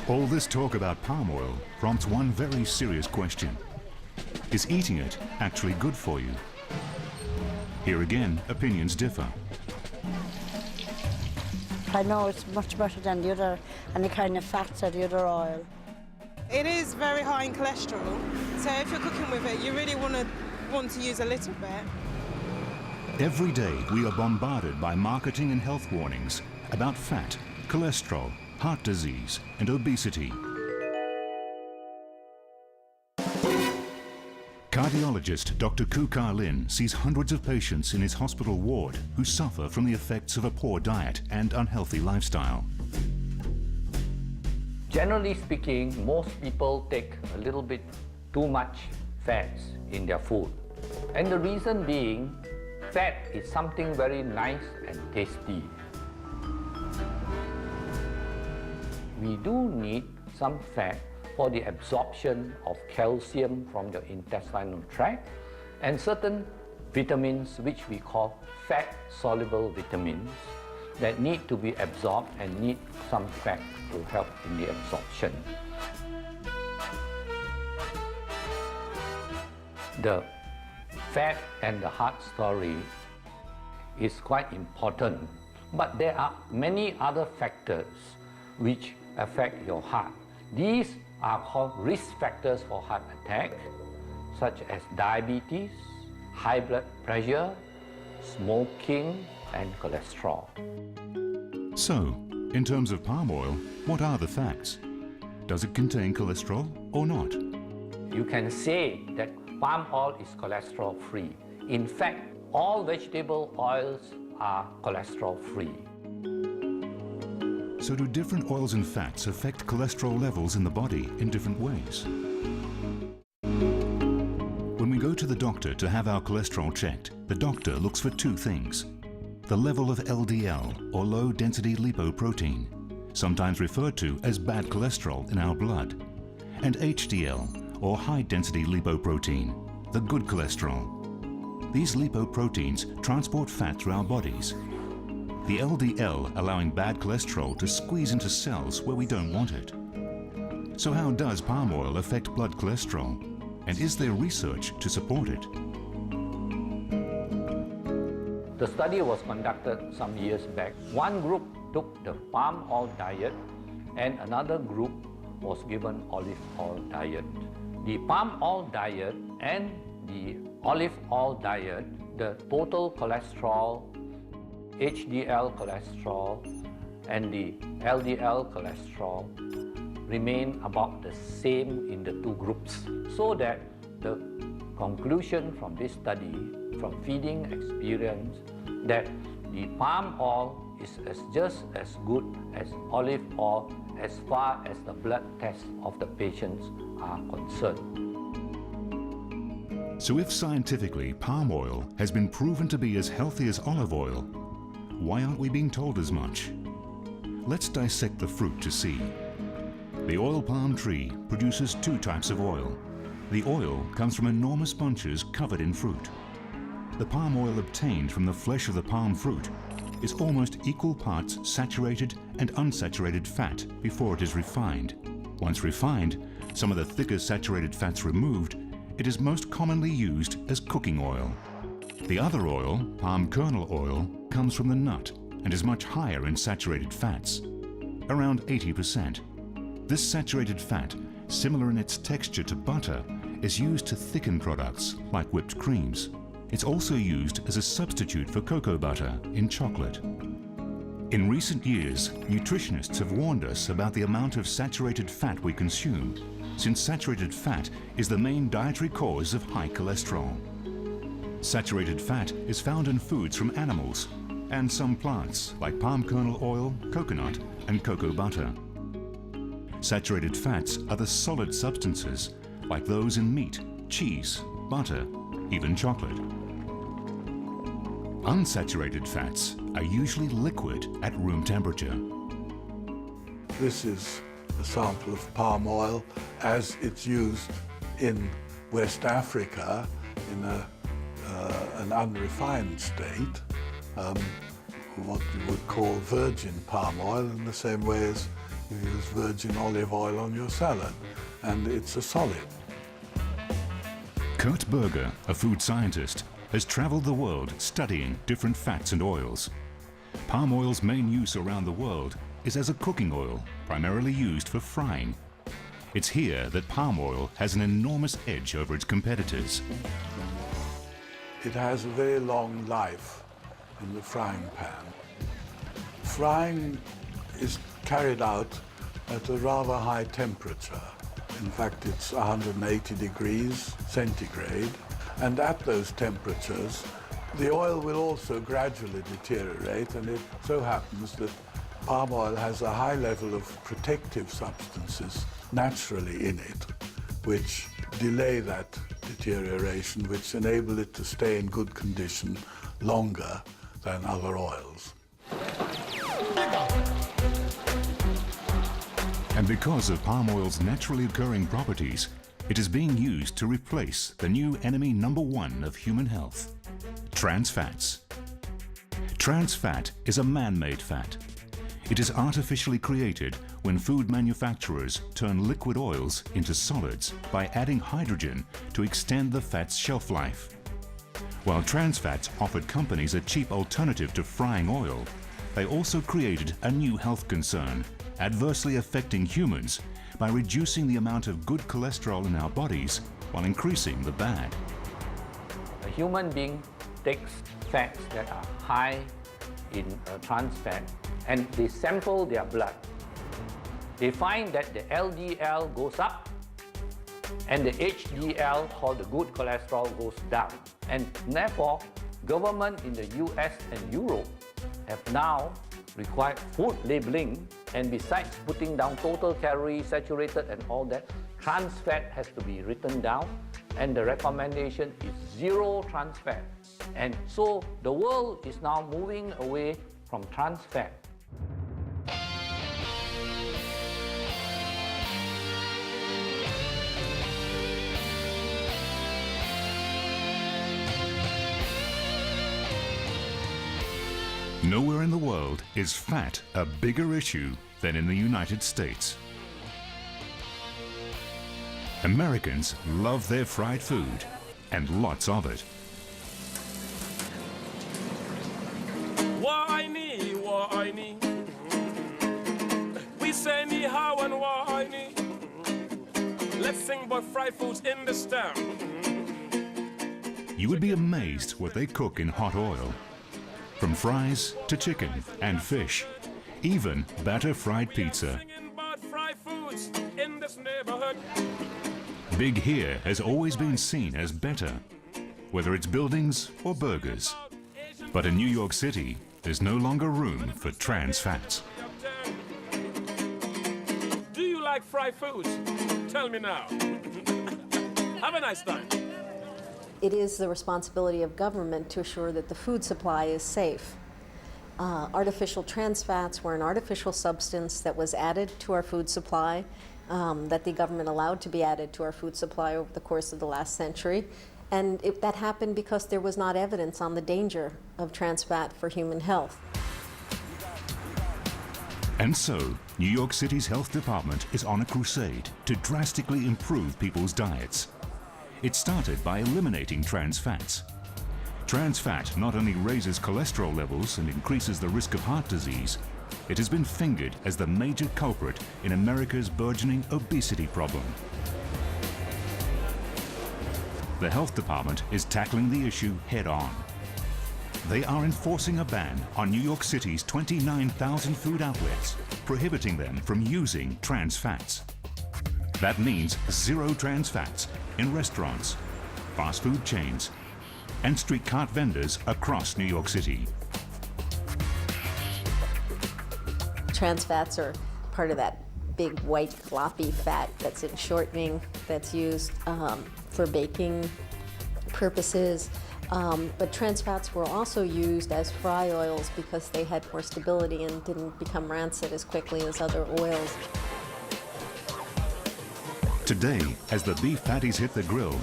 All this talk about palm oil prompts one very serious question. Is eating it actually good for you? Here again, opinions differ. I know it's much better than the other, any kind of fats or the other oil. It is very high in cholesterol, so if you're cooking with it, you really want to use a little bit. Every day we are bombarded by marketing and health warnings about fat, cholesterol, heart disease and obesity. Cardiologist Dr. Kukar Lin sees hundreds of patients in his hospital ward who suffer from the effects of a poor diet and unhealthy lifestyle. Generally speaking, most people take a little bit too much fats in their food. And the reason being, fat is something very nice and tasty. We do need some fat for the absorption of calcium from the intestinal tract and certain vitamins which we call fat-soluble vitamins that need to be absorbed and need some fat to help in the absorption. The fat and the heart story is quite important, but there are many other factors which affect your heart. These are called risk factors for heart attack, such as diabetes, high blood pressure, smoking, and cholesterol. So, in terms of palm oil, what are the facts? Does it contain cholesterol or not? You can say that palm oil is cholesterol-free. In fact, all vegetable oils are cholesterol-free. So do different oils and fats affect cholesterol levels in the body in different ways? When we go to the doctor to have our cholesterol checked, the doctor looks for two things: the level of LDL, or low-density lipoprotein, sometimes referred to as bad cholesterol in our blood, and HDL, or high-density lipoprotein, the good cholesterol. These lipoproteins transport fat through our bodies. The LDL allowing bad cholesterol to squeeze into cells where we don't want it. So how does palm oil affect blood cholesterol? And is there research to support it? The study was conducted some years back. One group took the palm oil diet and another group was given olive oil diet. The palm oil diet and the olive oil diet, the total cholesterol, HDL cholesterol and the LDL cholesterol remain about the same in the two groups, so that the conclusion from this study, from feeding experience, that the palm oil is just as good as olive oil as far as the blood tests of the patients are concerned. So if scientifically palm oil has been proven to be as healthy as olive oil, why aren't we being told as much? Let's dissect the fruit to see. The oil palm tree produces two types of oil. The oil comes from enormous bunches covered in fruit. The palm oil obtained from the flesh of the palm fruit is almost equal parts saturated and unsaturated fat before it is refined. Once refined, some of the thicker saturated fats removed, it is most commonly used as cooking oil. The other oil, palm kernel oil, comes from the nut and is much higher in saturated fats, around 80%. This saturated fat, similar in its texture to butter, is used to thicken products like whipped creams. It's also used as a substitute for cocoa butter in chocolate. In recent years, nutritionists have warned us about the amount of saturated fat we consume, since saturated fat is the main dietary cause of high cholesterol. Saturated fat is found in foods from animals and some plants like palm kernel oil, coconut and cocoa butter. Saturated fats are the solid substances like those in meat, cheese, butter, even chocolate. Unsaturated fats are usually liquid at room temperature. This is a sample of palm oil as it's used in West Africa in an unrefined state, what you would call virgin palm oil, in the same way as You use virgin olive oil on your salad, and it's a solid. Kurt Berger, a food scientist, has traveled the world studying different fats and oils. Palm oil's main use around the world is as a cooking oil, primarily used for frying. It's here that palm oil has an enormous edge over its competitors. It has a very long life in the frying pan. Frying is carried out at a rather high temperature. In fact, it's 180 degrees centigrade, and at those temperatures, the oil will also gradually deteriorate, and it so happens that palm oil has a high level of protective substances naturally in it, which delay that deterioration, which enable it to stay in good condition longer than other oils. And because of palm oil's naturally occurring properties, it is being used to replace the new enemy #1 of human health, trans fats. Trans fat is a man-made fat. It is artificially created when food manufacturers turn liquid oils into solids by adding hydrogen to extend the fat's shelf life. While trans fats offered companies a cheap alternative to frying oil, they also created a new health concern, adversely affecting humans by reducing the amount of good cholesterol in our bodies while increasing the bad. A human being takes fats that are high in trans fat and they sample their blood. They find that the LDL goes up and the HDL, or the good cholesterol, goes down. And therefore, government in the US and Europe have now required food labeling, and besides putting down total calories, saturated and all that, trans fat has to be written down, and the recommendation is 0 trans fat. And so the world is now moving away from trans fat. Nowhere in the world is fat a bigger issue than in the United States. Americans love their fried food, and lots of it. Why me? We say ni how and why ni. Let's sing about fried foods in this town. You would be amazed what they cook in hot oil. From fries to chicken and fish, even batter fried pizza. Big here has always been seen as better, whether it's buildings or burgers. But in New York City, there's no longer room for trans fats. Do you like fried foods? Tell me now. Have a nice time. It is the responsibility of government to assure that the food supply is safe. Artificial trans fats were an artificial substance that was added to our food supply, that the government allowed to be added to our food supply over the course of the last century. And that happened because there was not evidence on the danger of trans fat for human health. And so, New York City's health department is on a crusade to drastically improve people's diets. It started by eliminating trans fats. Trans fat not only raises cholesterol levels and increases the risk of heart disease, it has been fingered as the major culprit in America's burgeoning obesity problem. The health department is tackling the issue head-on. They are enforcing a ban on New York City's 29,000 food outlets, prohibiting them from using trans fats. That means 0 trans fats in restaurants, fast food chains, and street cart vendors across New York City. Trans fats are part of that big white floppy fat that's in shortening, that's used for baking purposes. But trans fats were also used as fry oils because they had more stability and didn't become rancid as quickly as other oils. Today, as the beef patties hit the grill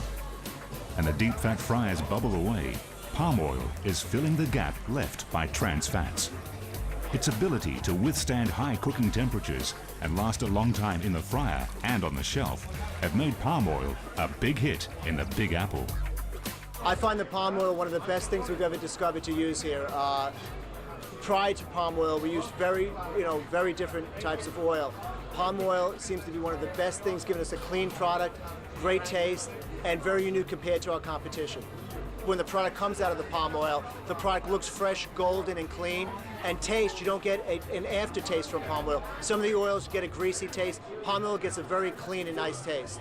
and the deep fat fryers bubble away, palm oil is filling the gap left by trans fats. Its ability to withstand high cooking temperatures and last a long time in the fryer and on the shelf have made palm oil a big hit in the Big Apple. I find the palm oil one of the best things we've ever discovered to use here. Prior to palm oil, we used very different types of oil. Palm oil seems to be one of the best things, giving us a clean product, great taste, and very unique compared to our competition. When the product comes out of the palm oil, the product looks fresh, golden, and clean. And taste, you don't get an aftertaste from palm oil. Some of the oils get a greasy taste. Palm oil gets a very clean and nice taste.